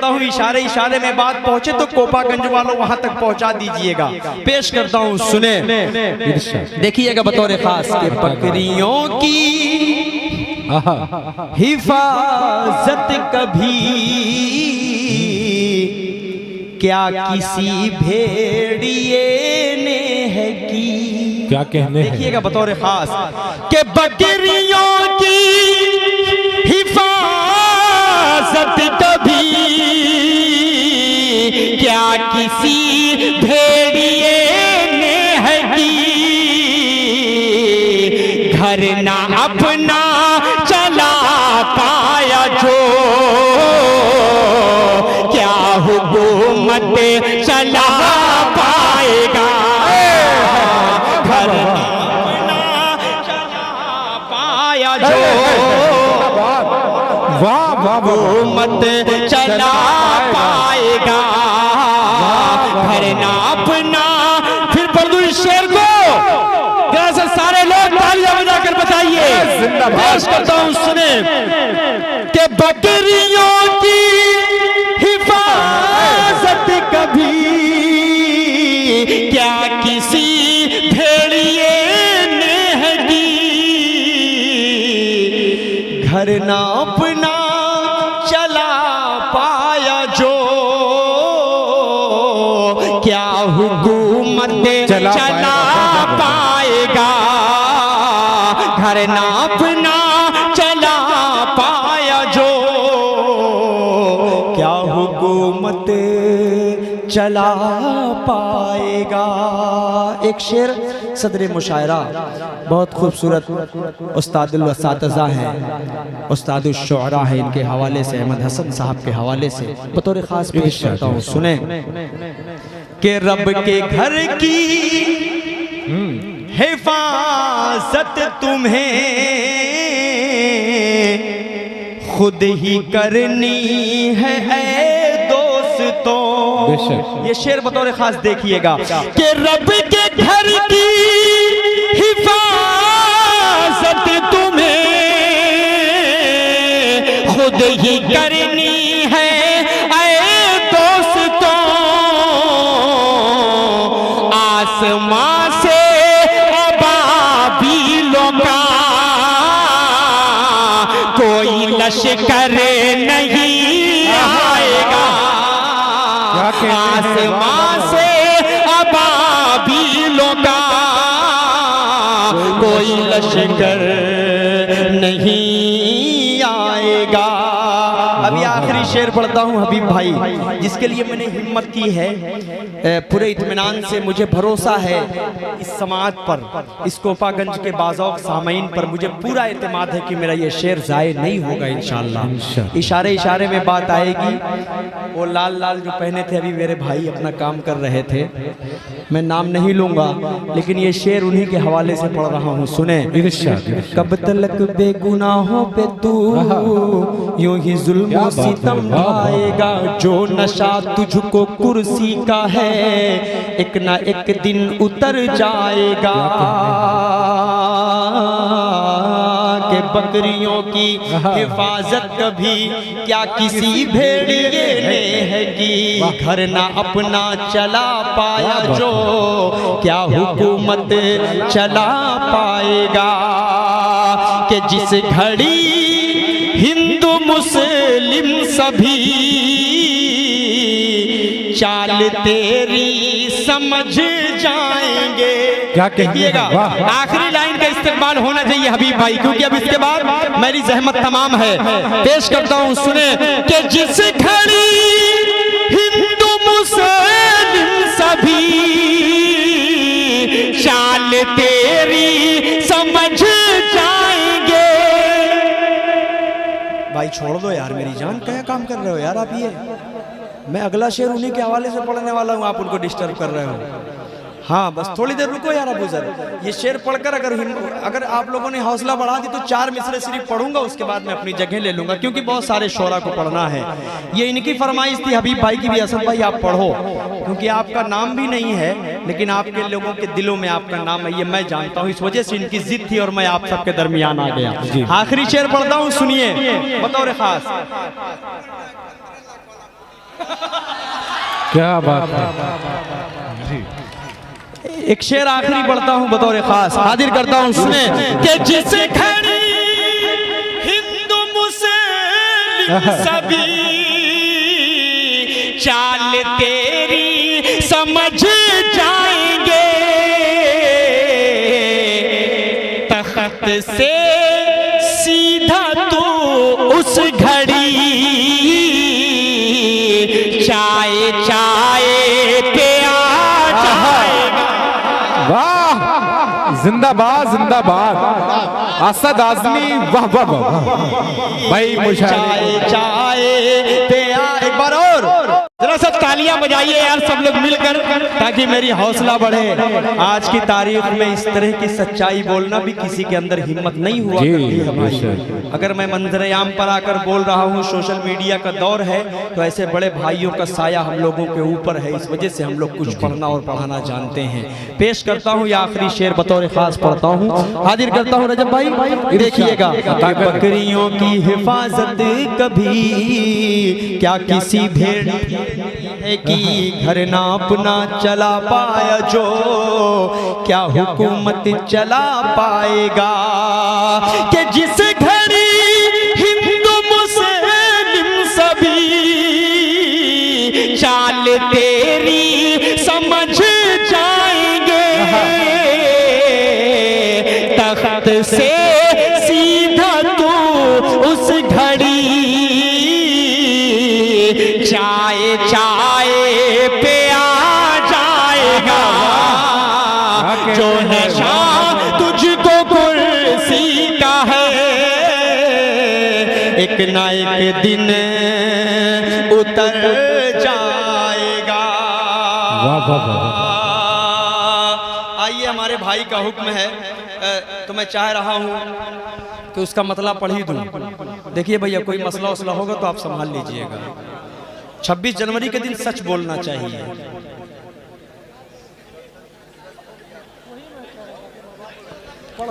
हूँ, इशारे इशारे में बात पहुंचे तो कोपागंज वालों वहां तक पहुंचा दीजिएगा। पेश करता हूँ, सुने देखिएगा बतौर खास के बकरियों की हिफाजत कभी क्या किसी भेड़िए ने है की। क्या कहने हैं? देखिएगा बतौर खास के बकरियों की हिफाजत कभी क्या किसी भेड़िए ने है की। घर ना अपना चला पाया जो क्या हुकूमत चला पाएगा। घर ना अपना चला पाया जो वाह वाह हुकूमत चला पाएगा। घर ना अपना, फिर पढ़ दूं इस शेर को, सारे लोग तालियां बजाकर बताइए। जिंदाबाद। पेश करता हूं सुने कि बकरियों की हिफाजत कभी क्या किसी भेड़िए ने है की। घर ना अपना चला पाया जो क्या हुकूमत चला पाएगा। घर ना अपना चला पाया जो क्या हुकूमत चला पाएगा। एक शेर सदर मुशायरा बहुत खूबसूरत उस्तादुल असातिज़ा हैं, उस्तादुल शुअरा है, इनके हवाले से अहमद हसन साहब के हवाले से बतौर ख़ास पेश करता हूँ। सुने कि रब के घर की हिफाजत तुम्हें खुद ही करनी है ऐ दोस्तों। ये शेर बतौर खास देखिएगा कि रब के घर की हिफाजत तुम्हें खुद ही करनी है ऐ दोस्तों। आसमां से अबाबीलों का कोई लश्कर नहीं आएगा। आसमां से अबाबीलों का कोई लश्कर नहीं आएगा। अभी आखिरी शेर पढ़ता हूँ हबीब भाई, जिसके लिए मैंने हिम्मत की है। पूरे इत्मीनान से मुझे भरोसा है इस समाअत पर, इस कोपागंज के बाज़ौक़ सामईन पर मुझे पूरा एतमाद है कि मेरा ये शेर ज़ाये नहीं होगा इंशाअल्लाह। इशारे इशारे में बात आएगी। वो लाल लाल जो पहने थे अभी मेरे भाई अपना काम कर रहे थे, मैं नाम नहीं लूँगा, लेकिन ये शेर उन्हीं के हवाले से पढ़ रहा हूँ। सुने कब तलक बेगुनाहों पे तू यूं ही जुल्म सितम ढाएगा। जो नशा तुझको कुर्सी का है एक ना एक दिन उतर जाएगा। के बकरियों की हिफाजत कभी क्या किसी भेड़िए ने है की। घर ना अपना चला पाया जो क्या हुकूमत चला पाएगा। कि जिस घड़ी हिंदू मुस्लिम सभी चाल तेरी समझ जाएंगे। क्या कहिएगा? आखिरी लाइन का इस्तेमाल होना चाहिए हबीब भाई, क्योंकि अब इसके बाद मेरी जहमत तमाम है। पेश करता हूँ सुने कि जिस घड़ी हिंदू मुस्लिम सभी चाल तेरी समझ जाएंगे। भाई छोड़ दो यार मेरी जान, क्या काम कर रहे हो यार आप? ये मैं अगला शेर उन्हीं के हवाले से पढ़ने वाला हूँ, आप उनको डिस्टर्ब कर रहे हो। हाँ बस थोड़ी देर रुको यार अबू ज़र। ये शेर पढ़कर अगर आप लोगों ने हौसला बढ़ा दी तो 4 मिसरे सिर्फ पढ़ूंगा, उसके बाद मैं अपनी जगह ले लूंगा, क्योंकि बहुत सारे शोरा को पढ़ना है। ये इनकी फरमाइश थी हबीब भाई की भी, असद भाई आप पढ़ो, क्योंकि आपका नाम भी नहीं है लेकिन आपके लोगों के दिलों में आपका नाम है, ये मैं जानता हूँ। इस वजह से इनकी जिद थी और मैं आप सबके दरमियान आ गया। आखिरी शेर पढ़ता हूँ, सुनिए बतौर खास। क्या बात है जी। एक शेर आखिरी पढ़ता हूँ बतौर खास, हाजिर करता हूँ सुने कि जिस घड़ी हिंदू मुस्लिम सभी चाल तेरी समझ जाएंगे। तख्त से सीधा तू उस घड़ी चाय चाय पे आ जाएगा। वाह जिंदाबाद जिंदाबाद असद आजमी, वाह वाह वाह भाई मुशाहिद। चाय चाय पे आ, एक बार और जरा सा तालियां बजाइए यार सब लोग मिलकर, ताकि मेरी हौसला बढ़े। आज की तारीख में इस तरह की सच्चाई बोलना भी किसी के अंदर हिम्मत नहीं हुआ करती है भाई। अगर मैं मंजर-ए-आम पर आकर बोल रहा हूँ, सोशल मीडिया का दौर है, तो ऐसे बड़े भाइयों का साया हम लोगों के ऊपर है, इस वजह से हम लोग कुछ पढ़ना और पढ़ाना जानते हैं। पेश करता हूँ या आखिरी शेर बतौर खास पढ़ता हूँ, हाजिर करता हूँ रजब भाई, देखिएगा। बकरियों की हिफाजत कभी क्या किसी भेड़ है कि घर ना अपना चला पाया, जो क्या हुकूमत चला पाएगा। कि जिस घड़ी हिंदू मुस्लिम सभी चाल तेरी समझ जाएंगे, तख्त से सीधा तू उस घड़ी चाय चाय पे आ जाएगा। जो नशा तुझको कुर्सी का है, एक ना एक दिन उतर जाएगा। वाह वाह वाह। आइए, हमारे भाई का हुक्म है, तो मैं चाह रहा हूँ कि उसका मतला पढ़ ही दूँ। देखिए भैया, कोई मसला वसला होगा तो आप संभाल लीजिएगा। 26 जनवरी के दिन सच बोलना चाहिए। पढ़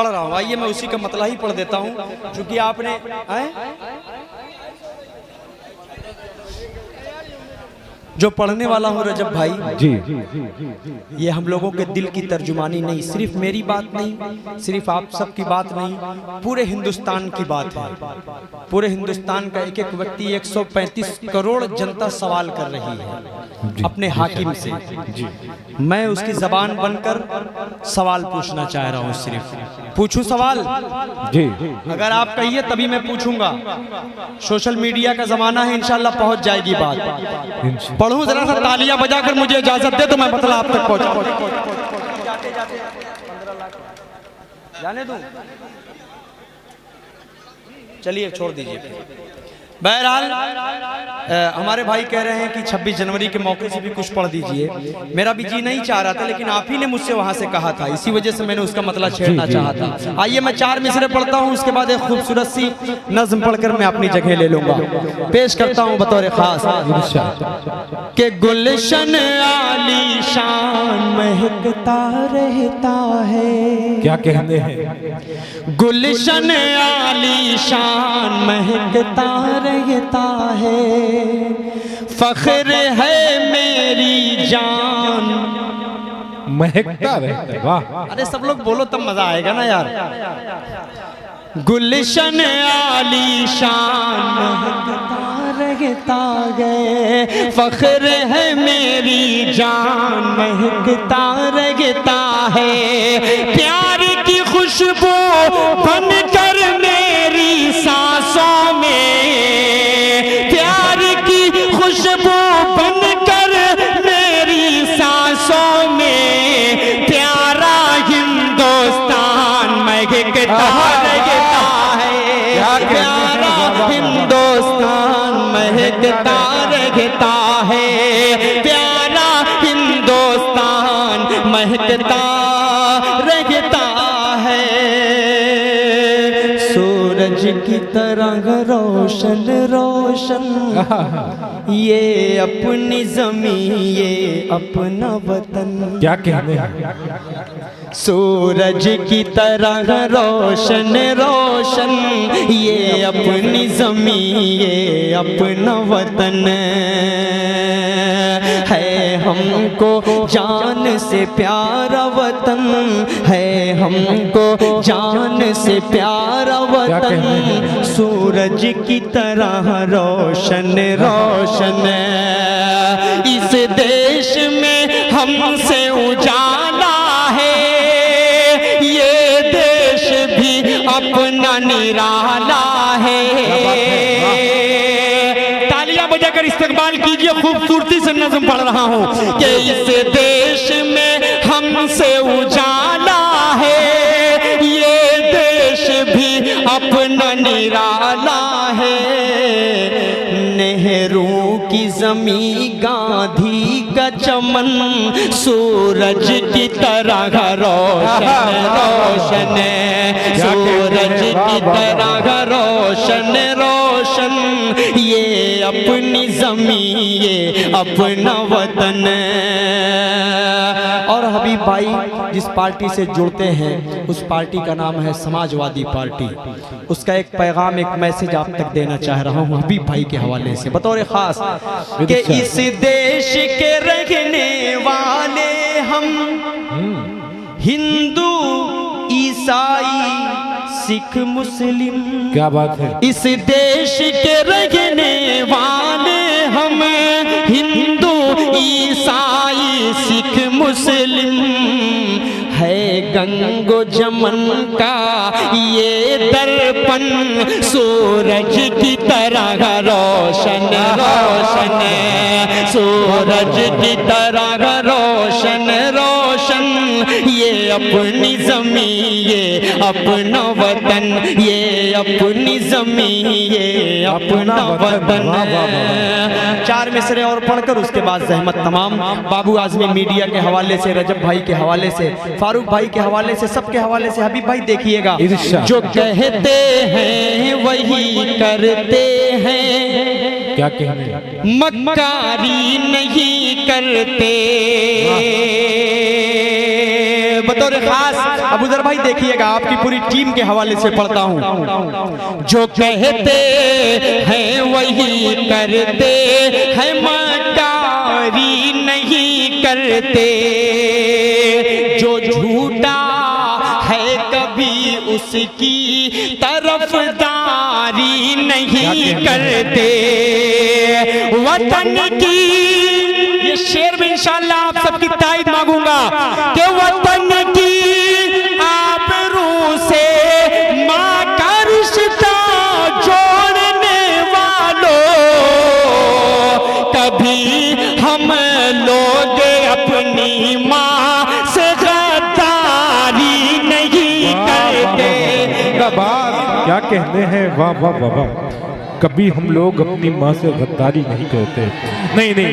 रहा हूँ। आइए मैं उसी का मतला ही पढ़ देता हूँ, क्योंकि आपने जो पढ़ने वाला हूँ रजब भाई जी, ये हम लोगों के दिल की तर्जुमानी नहीं, सिर्फ मेरी बात नहीं, सिर्फ आप सब की बात नहीं, पूरे हिंदुस्तान की बात है। पूरे हिंदुस्तान का एक एक व्यक्ति, 135 करोड़ जनता सवाल कर रही है अपने हाकिम से। मैं उसकी जबान बनकर सवाल पूछना चाह रहा हूँ। सिर्फ पूछूं सवाल जी। अगर आप कहिए तभी मैं पूछूंगा। सोशल मीडिया का जमाना है, इंशाल्लाह पहुंच जाएगी बात। पढ़ूं जरा सा, तालियां बजाकर मुझे इजाजत दे तो मैं मतलब आप तक पहुंच जाने दूं। चलिए छोड़ दीजिए। बहरहाल हमारे भाई कह रहे हैं कि 26 जनवरी के मौके से भी कुछ पढ़ दीजिए। मेरा भी जी नहीं चाह रहा था, लेकिन आप ही ने मुझसे वहां से कहा था, इसी वजह से मैंने उसका मतलब छेड़ना चाहा था। आइए मैं 4 मिसरे पढ़ता हूं, उसके बाद एक खूबसूरत सी नज्म पढ़कर मैं अपनी जगह ले लूंगा। पेश करता हूं बतौर खास के गुलशन आलीशान महकता रहता है। क्या कहते हैं? गुलशन आलीशान महकता रहता है, फख्र है मेरी जान। महकता रहता है। वाह। अरे सब लोग बोलो तब मजा आएगा ना यार। गुलशन आलीशान महकता रहता है, फख्र है मेरी जान महकता रहता है। प्यार की खुशबू बनकर मेरी सांसों में, प्यार की खुशबू बनकर मेरी सांसों में, प्यारा हिंदुस्तान महकता रहता है। प्यारा हिंदुस्तान महकता रहता है, प्यारा हिंदुस्तान महकता रहता है। सूरज की तरह रोशन रोशन ये अपनी ज़मीं, ये अपना वतन। क्या कहते हैं? सूरज की तरह रोशन रोशन ये अपनी ज़मीं, ये अपना वतन है। हमको जान से प्यारा वतन है, हमको जान से प्यारा वतन। सूरज की तरह रोशन रोशन इस देश में हमसे उजाला है, ये देश भी अपना निराला है। तालियां बजाकर इस्तकबाल कीजिए। खूबसूरती से नज़्म पढ़ रहा हूँ कि इस देश में हमसे उजाला है, ये देश भी अपना निराला है। नेहरू जमी गांधी का चमन सूरज की तरह रोशन रोशन, सूरज की तरह रोशन रोशन, ये अपनी जमी ये अपना वतन। और हबीब भाई जिस पार्टी से जुड़ते हैं उस पार्टी का नाम है समाजवादी पार्टी। उसका एक पैगाम, एक मैसेज आप तक देना चाह रहा हूँ हबीब भाई के हवाले से बतौर खास कि इस देश के रहने वाले हम हिंदू ईसाई सिख मुस्लिम, क्या बात है। इस देश के रहने वाले हम हिंदू ईसाई सिख मुस्लिम, है गंगो जमन का ये दर्पण सूरज की तरह रोशन रोशन, सूरज की तरह रोशन रोशन, ये अपनी जमी ये अपना वतन, ये अपनी जमी ये अपना वतन। 4 मिसरे और पढ़कर उसके बाद जहमत तमाम बाबू आजमी मीडिया के हवाले से, रजब भाई के हवाले से, फारूक भाई के हवाले से, सबके हवाले से हबीब भाई देखिएगा। जो कहते हैं वही करते हैं, क्या कहने, मक्कारी नहीं करते। बतौर खास अबूजर भाई देखिएगा, आपकी पूरी टीम के हवाले से पढ़ता हूँ। जो कहते हैं वही करते हैं, मक्कारी नहीं करते। जो झूठा है कभी उसकी तरफदारी नहीं करते। वतन की ये शेर में इंशाअल्लाह आप सबकी ताईद मांगूंगा कि वतन की आबरू से मां का रिश्ता जोड़ने वालों, कभी हम लोग अपनी मां से गद्दारी नहीं करते। क्या कहते हैं, वाह वाह वाह वाह। कभी हम लोग अपनी माँ से गद्दारी नहीं करते। नहीं नहीं